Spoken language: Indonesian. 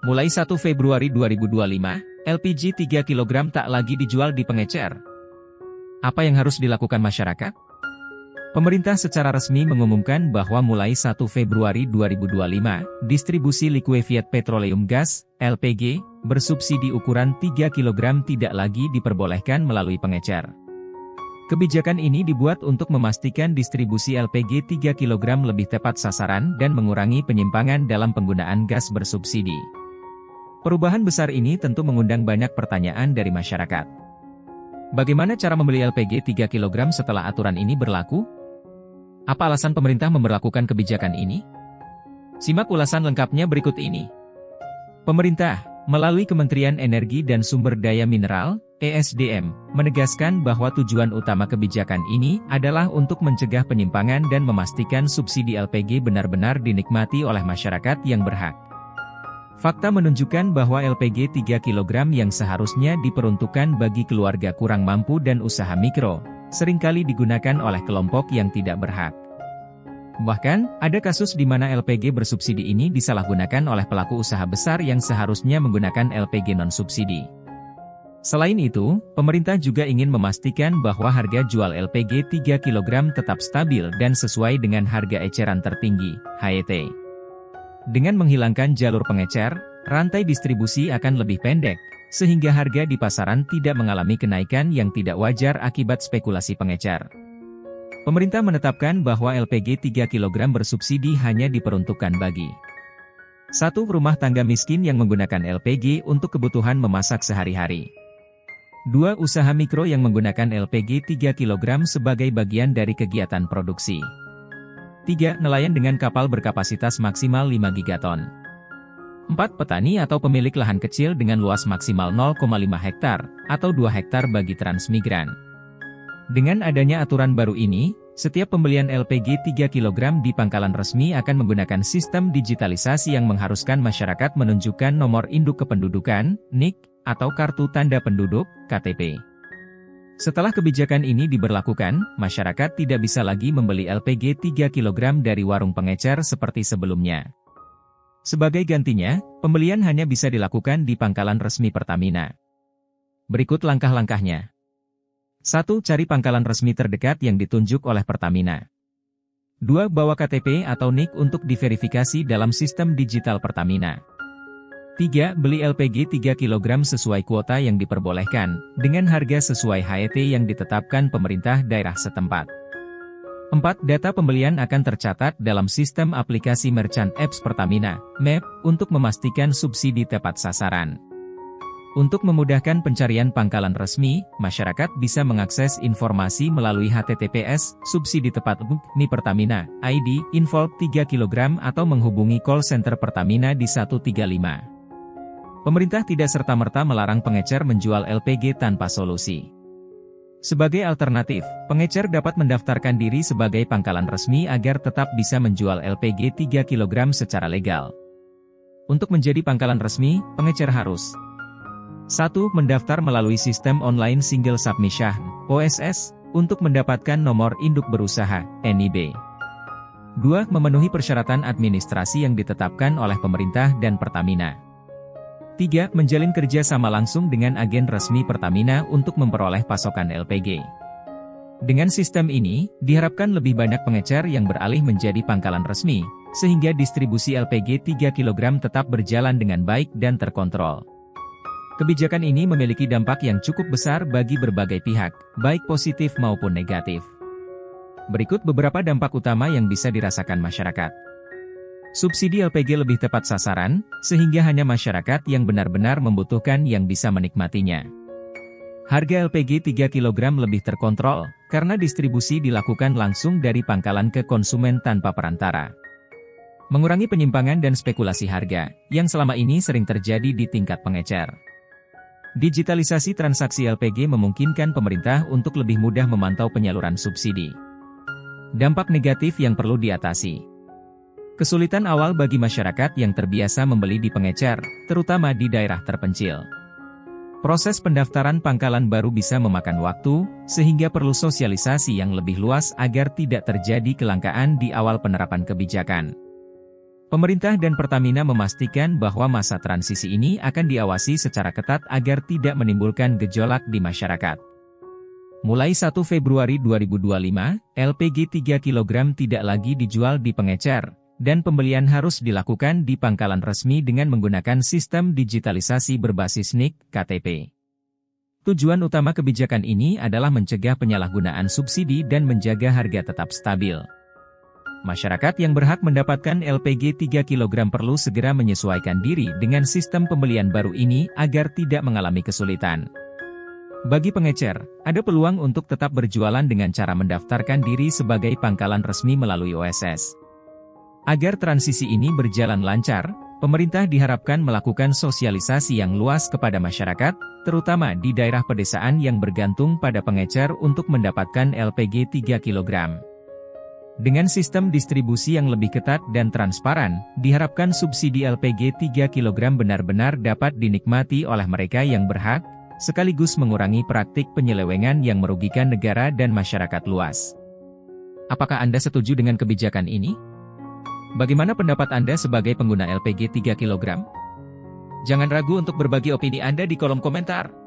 Mulai 1 Februari 2025, LPG 3 kg tak lagi dijual di pengecer. Apa yang harus dilakukan masyarakat? Pemerintah secara resmi mengumumkan bahwa mulai 1 Februari 2025, distribusi liquefied petroleum gas, LPG, bersubsidi ukuran 3 kg tidak lagi diperbolehkan melalui pengecer. Kebijakan ini dibuat untuk memastikan distribusi LPG 3 kg lebih tepat sasaran dan mengurangi penyimpangan dalam penggunaan gas bersubsidi. Perubahan besar ini tentu mengundang banyak pertanyaan dari masyarakat. Bagaimana cara membeli LPG 3 kg setelah aturan ini berlaku? Apa alasan pemerintah memberlakukan kebijakan ini? Simak ulasan lengkapnya berikut ini. Pemerintah, melalui Kementerian Energi dan Sumber Daya Mineral, ESDM, menegaskan bahwa tujuan utama kebijakan ini adalah untuk mencegah penyimpangan dan memastikan subsidi LPG benar-benar dinikmati oleh masyarakat yang berhak. Fakta menunjukkan bahwa LPG 3 kg yang seharusnya diperuntukkan bagi keluarga kurang mampu dan usaha mikro, seringkali digunakan oleh kelompok yang tidak berhak. Bahkan, ada kasus di mana LPG bersubsidi ini disalahgunakan oleh pelaku usaha besar yang seharusnya menggunakan LPG non-subsidi. Selain itu, pemerintah juga ingin memastikan bahwa harga jual LPG 3 kg tetap stabil dan sesuai dengan harga eceran tertinggi, HET. Dengan menghilangkan jalur pengecer, rantai distribusi akan lebih pendek, sehingga harga di pasaran tidak mengalami kenaikan yang tidak wajar akibat spekulasi pengecer. Pemerintah menetapkan bahwa LPG 3 kg bersubsidi hanya diperuntukkan bagi 1. Rumah tangga miskin yang menggunakan LPG untuk kebutuhan memasak sehari-hari. 2. Usaha mikro yang menggunakan LPG 3 kg sebagai bagian dari kegiatan produksi. 3. Nelayan dengan kapal berkapasitas maksimal 5 gigaton. 4. Petani atau pemilik lahan kecil dengan luas maksimal 0,5 hektar, atau 2 hektar bagi transmigran. Dengan adanya aturan baru ini, setiap pembelian LPG 3 kg di pangkalan resmi akan menggunakan sistem digitalisasi yang mengharuskan masyarakat menunjukkan nomor induk kependudukan, NIK, atau Kartu Tanda Penduduk, KTP. Setelah kebijakan ini diberlakukan, masyarakat tidak bisa lagi membeli LPG 3 kg dari warung pengecer seperti sebelumnya. Sebagai gantinya, pembelian hanya bisa dilakukan di pangkalan resmi Pertamina. Berikut langkah-langkahnya. 1. Cari pangkalan resmi terdekat yang ditunjuk oleh Pertamina. 2. Bawa KTP atau NIK untuk diverifikasi dalam sistem digital Pertamina. 3. Beli LPG 3 kg sesuai kuota yang diperbolehkan, dengan harga sesuai HET yang ditetapkan pemerintah daerah setempat. 4. Data pembelian akan tercatat dalam sistem aplikasi Merchant Apps Pertamina, MEP, untuk memastikan subsidi tepat sasaran. Untuk memudahkan pencarian pangkalan resmi, masyarakat bisa mengakses informasi melalui HTTPS, subsidi tepat Mi Pertamina, ID, Involve 3 kg atau menghubungi call center Pertamina di 135. Pemerintah tidak serta-merta melarang pengecer menjual LPG tanpa solusi. Sebagai alternatif, pengecer dapat mendaftarkan diri sebagai pangkalan resmi agar tetap bisa menjual LPG 3 kg secara legal. Untuk menjadi pangkalan resmi, pengecer harus 1. Mendaftar melalui sistem online Single Submission, OSS, untuk mendapatkan nomor induk berusaha, NIB. 2. Memenuhi persyaratan administrasi yang ditetapkan oleh pemerintah dan Pertamina. 3. Menjalin kerja sama langsung dengan agen resmi Pertamina untuk memperoleh pasokan LPG. Dengan sistem ini, diharapkan lebih banyak pengecer yang beralih menjadi pangkalan resmi, sehingga distribusi LPG 3 kg tetap berjalan dengan baik dan terkontrol. Kebijakan ini memiliki dampak yang cukup besar bagi berbagai pihak, baik positif maupun negatif. Berikut beberapa dampak utama yang bisa dirasakan masyarakat. Subsidi LPG lebih tepat sasaran, sehingga hanya masyarakat yang benar-benar membutuhkan yang bisa menikmatinya. Harga LPG 3 kg lebih terkontrol, karena distribusi dilakukan langsung dari pangkalan ke konsumen tanpa perantara. Mengurangi penyimpangan dan spekulasi harga, yang selama ini sering terjadi di tingkat pengecer. Digitalisasi transaksi LPG memungkinkan pemerintah untuk lebih mudah memantau penyaluran subsidi. Dampak negatif yang perlu diatasi. Kesulitan awal bagi masyarakat yang terbiasa membeli di pengecer, terutama di daerah terpencil. Proses pendaftaran pangkalan baru bisa memakan waktu, sehingga perlu sosialisasi yang lebih luas agar tidak terjadi kelangkaan di awal penerapan kebijakan. Pemerintah dan Pertamina memastikan bahwa masa transisi ini akan diawasi secara ketat agar tidak menimbulkan gejolak di masyarakat. Mulai 1 Februari 2025, LPG 3 kg tidak lagi dijual di pengecer, dan pembelian harus dilakukan di pangkalan resmi dengan menggunakan sistem digitalisasi berbasis NIK (KTP). Tujuan utama kebijakan ini adalah mencegah penyalahgunaan subsidi dan menjaga harga tetap stabil. Masyarakat yang berhak mendapatkan LPG 3 kg perlu segera menyesuaikan diri dengan sistem pembelian baru ini agar tidak mengalami kesulitan. Bagi pengecer, ada peluang untuk tetap berjualan dengan cara mendaftarkan diri sebagai pangkalan resmi melalui OSS. Agar transisi ini berjalan lancar, pemerintah diharapkan melakukan sosialisasi yang luas kepada masyarakat, terutama di daerah pedesaan yang bergantung pada pengecer untuk mendapatkan LPG 3 kg. Dengan sistem distribusi yang lebih ketat dan transparan, diharapkan subsidi LPG 3 kg benar-benar dapat dinikmati oleh mereka yang berhak, sekaligus mengurangi praktik penyelewengan yang merugikan negara dan masyarakat luas. Apakah Anda setuju dengan kebijakan ini? Bagaimana pendapat Anda sebagai pengguna LPG 3 kg? Jangan ragu untuk berbagi opini Anda di kolom komentar.